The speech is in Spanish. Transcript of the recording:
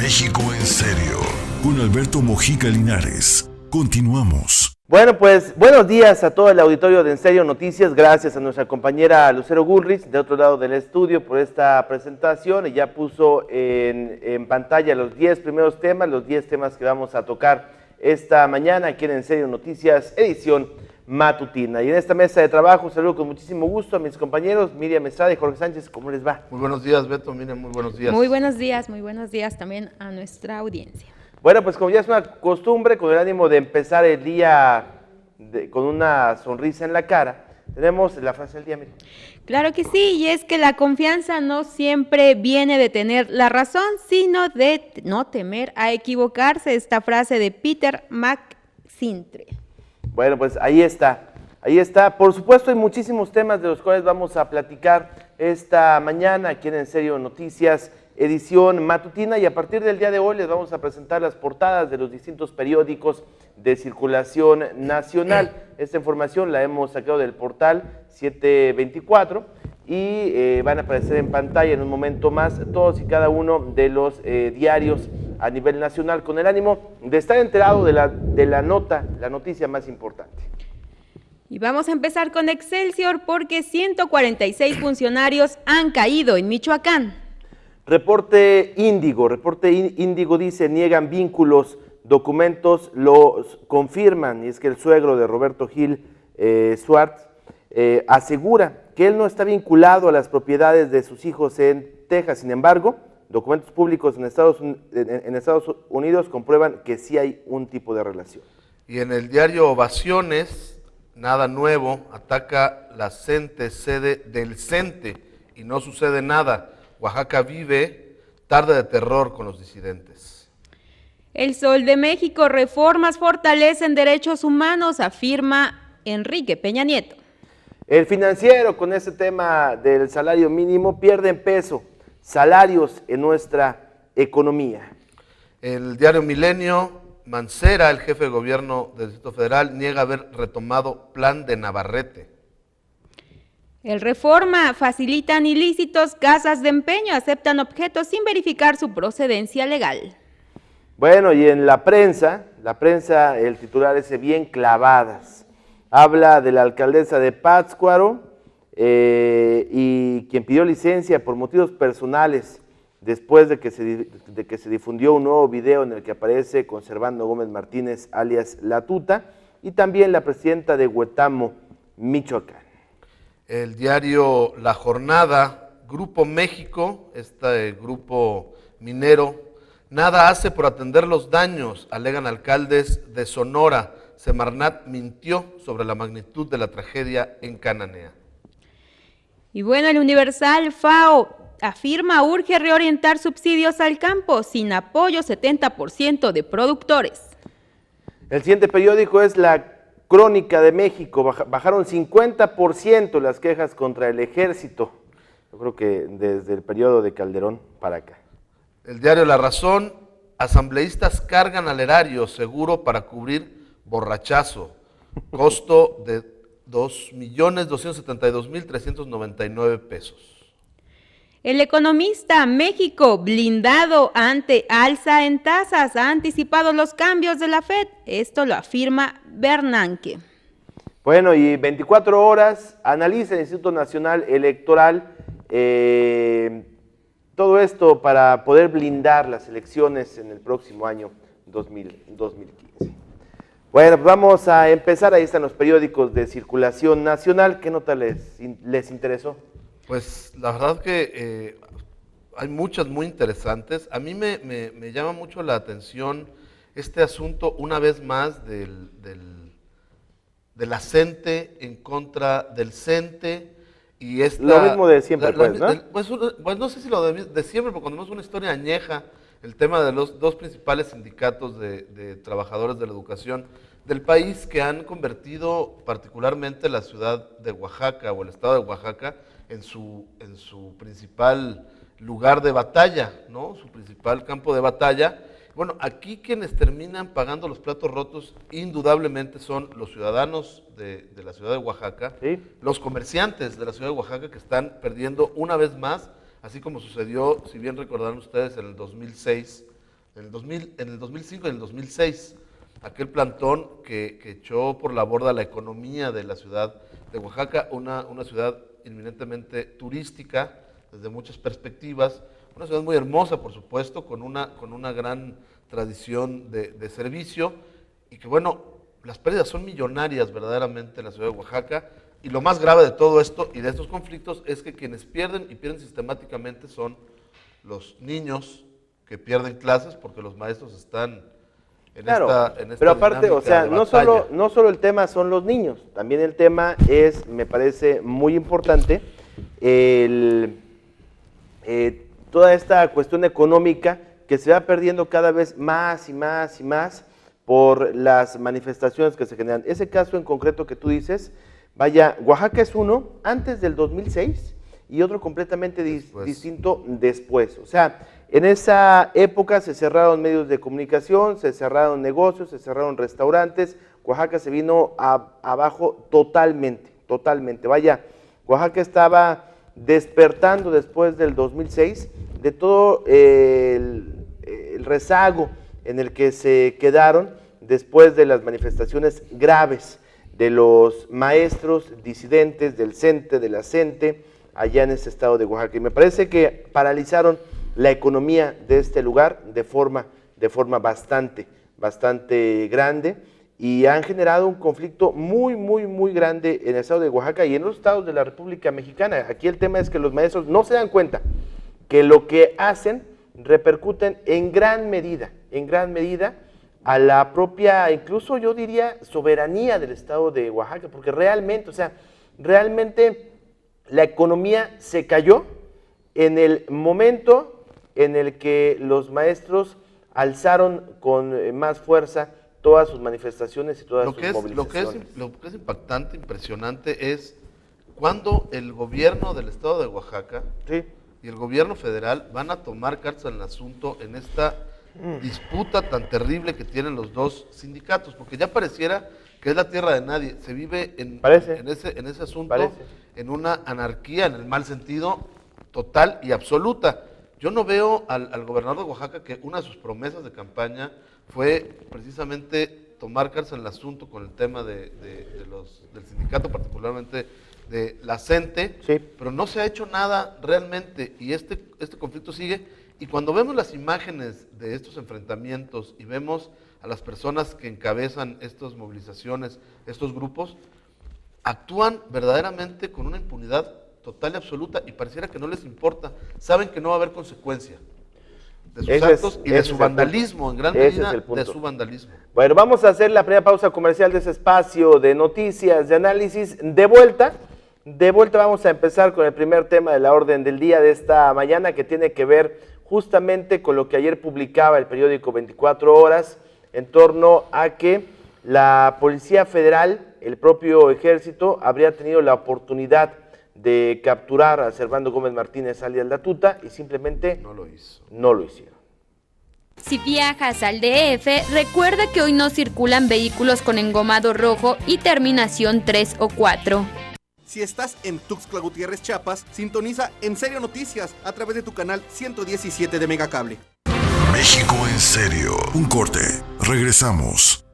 México en serio, con Alberto Mojica Linares. Continuamos. Bueno, pues buenos días a todo el auditorio de En Serio Noticias. Gracias a nuestra compañera Lucero Gurrich, de otro lado del estudio, por esta presentación. Y ya puso en pantalla los 10 primeros temas, los 10 temas que vamos a tocar esta mañana aquí en Serio Noticias, edición matutina. Y en esta mesa de trabajo saludo con muchísimo gusto a mis compañeros Miriam Estrada y Jorge Sánchez. ¿Cómo les va? Muy buenos días, Beto. Miriam, muy buenos días. Muy buenos días también a nuestra audiencia. Bueno, pues como ya es una costumbre, con el ánimo de empezar el día con una sonrisa en la cara, tenemos la frase del día, Miriam. Claro que sí, y es que la confianza no siempre viene de tener la razón, sino de no temer a equivocarse. Esta frase de Peter McIntyre. Bueno, pues ahí está. Por supuesto, hay muchísimos temas de los cuales vamos a platicar esta mañana aquí en Serio Noticias, edición matutina, y a partir del día de hoy les vamos a presentar las portadas de los distintos periódicos de circulación nacional. Esta información la hemos sacado del portal 724 y van a aparecer en pantalla en un momento más todos y cada uno de los diarios a nivel nacional, con el ánimo de estar enterado de la noticia más importante. Y vamos a empezar con Excelsior, porque 146 funcionarios han caído en Michoacán. Reporte Índigo dice: niegan vínculos, documentos los confirman, y es que el suegro de Roberto Gil Suárez asegura que él no está vinculado a las propiedades de sus hijos en Texas. Sin embargo, documentos públicos en Estados Unidos comprueban que sí hay un tipo de relación. Y en el diario Ovaciones, nada nuevo, ataca la sede del CENTE y no sucede nada. Oaxaca vive tarde de terror con los disidentes. El Sol de México: reformas fortalecen derechos humanos, afirma Enrique Peña Nieto. El Financiero, con ese tema del salario mínimo, pierden peso salarios en nuestra economía. El diario Milenio, Mancera, el jefe de gobierno del Distrito Federal, niega haber retomado plan de Navarrete. El Reforma: facilitan ilícitos, casas de empeño aceptan objetos sin verificar su procedencia legal. Bueno, y en la prensa, el titular ese bien clavadas, habla de la alcaldesa de Pátzcuaro y quien pidió licencia por motivos personales después de que se difundió un nuevo video en el que aparece con Servando Gómez Martínez, alias La Tuta, y también la presidenta de Huetamo, Michoacán. El diario La Jornada, Grupo México, este grupo minero, nada hace por atender los daños, alegan alcaldes de Sonora. Semarnat mintió sobre la magnitud de la tragedia en Cananea. Y bueno, el Universal: FAO afirma urge reorientar subsidios al campo, sin apoyo 70% de productores. El siguiente periódico es La Crónica de México. Bajaron 50% las quejas contra el ejército. Yo creo que desde el periodo de Calderón para acá. El diario La Razón: asambleístas cargan al erario seguro para cubrir borrachazo. Costo de 2.272.399 pesos. El Economista: México blindado ante alza en tasas, ha anticipado los cambios de la FED. Esto lo afirma Bernanke. Bueno, y 24 horas, analiza el Instituto Nacional Electoral todo esto para poder blindar las elecciones en el próximo año 2015. Bueno, pues vamos a empezar. Ahí están los periódicos de circulación nacional. ¿Qué nota les interesó? Pues la verdad que hay muchas muy interesantes. A mí me llama mucho la atención este asunto, una vez más, de la CENTE en contra del CENTE. Y lo mismo de siempre, ¿no? Pues no sé si lo de siempre, porque cuando vemos una historia añeja, el tema de los dos principales sindicatos de trabajadores de la educación del país, que han convertido particularmente la ciudad de Oaxaca o el estado de Oaxaca en su principal lugar de batalla, ¿no? Su principal campo de batalla. Bueno, aquí quienes terminan pagando los platos rotos indudablemente son los ciudadanos de la ciudad de Oaxaca, ¿sí? Los comerciantes de la ciudad de Oaxaca, que están perdiendo una vez más, así como sucedió, si bien recordarán ustedes, en el 2006, en el 2005 y en el 2006. Aquel plantón que echó por la borda la economía de la ciudad de Oaxaca, una ciudad inminentemente turística desde muchas perspectivas, una ciudad muy hermosa, por supuesto, con una gran tradición de servicio, y que bueno, las pérdidas son millonarias verdaderamente en la ciudad de Oaxaca, y lo más grave de todo esto y de estos conflictos es que quienes pierden y pierden sistemáticamente son los niños que pierden clases porque los maestros están en esta pero aparte, o sea, de no solo el tema son los niños, también el tema es, me parece muy importante, toda esta cuestión económica que se va perdiendo cada vez más y más y más por las manifestaciones que se generan. Ese caso en concreto que tú dices, vaya, Oaxaca es uno antes del 2006 y otro completamente distinto después. O sea, en esa época se cerraron medios de comunicación, se cerraron negocios, se cerraron restaurantes. Oaxaca se vino abajo totalmente. Vaya, Oaxaca estaba despertando después del 2006 de todo el rezago en el que se quedaron después de las manifestaciones graves de los maestros disidentes del CENTE, de la CENTE, allá en ese estado de Oaxaca. Y me parece que paralizaron la economía de este lugar de forma bastante grande, y han generado un conflicto muy grande en el estado de Oaxaca y en los estados de la República Mexicana. Aquí el tema es que los maestros no se dan cuenta que lo que hacen repercuten en gran medida a la propia, incluso yo diría, soberanía del estado de Oaxaca, porque realmente la economía se cayó en el momento en el que los maestros alzaron con más fuerza todas sus manifestaciones y todas sus movilizaciones. Lo que es impactante, impresionante, es cuando el gobierno del estado de Oaxaca y el gobierno federal van a tomar cartas en el asunto en esta disputa tan terrible que tienen los dos sindicatos, porque ya pareciera que es la tierra de nadie. Se vive en ese asunto en una anarquía, en el mal sentido, total y absoluta. Yo no veo al gobernador de Oaxaca que una de sus promesas de campaña fue precisamente tomar cartas en el asunto con el tema del sindicato, particularmente de la CENTE, pero no se ha hecho nada realmente, y este conflicto sigue. Y cuando vemos las imágenes de estos enfrentamientos y vemos a las personas que encabezan estas movilizaciones, estos grupos, actúan verdaderamente con una impunidad total y absoluta, y pareciera que no les importa. Saben que no va a haber consecuencia de sus actos y de su vandalismo, en gran medida de su vandalismo. Bueno, vamos a hacer la primera pausa comercial de ese espacio de noticias, de análisis. De vuelta vamos a empezar con el primer tema de la orden del día de esta mañana, que tiene que ver justamente con lo que ayer publicaba el periódico 24 Horas, en torno a que la Policía Federal, el propio Ejército, habría tenido la oportunidad de capturar a Servando Gómez Martínez alias La Tuta y simplemente no lo hicieron. Si viajas al DF, recuerda que hoy no circulan vehículos con engomado rojo y terminación 3 o 4. Si estás en Tuxtla Gutiérrez, Chiapas, sintoniza En Serio Noticias a través de tu canal 117 de Megacable. México en serio. Un corte. Regresamos.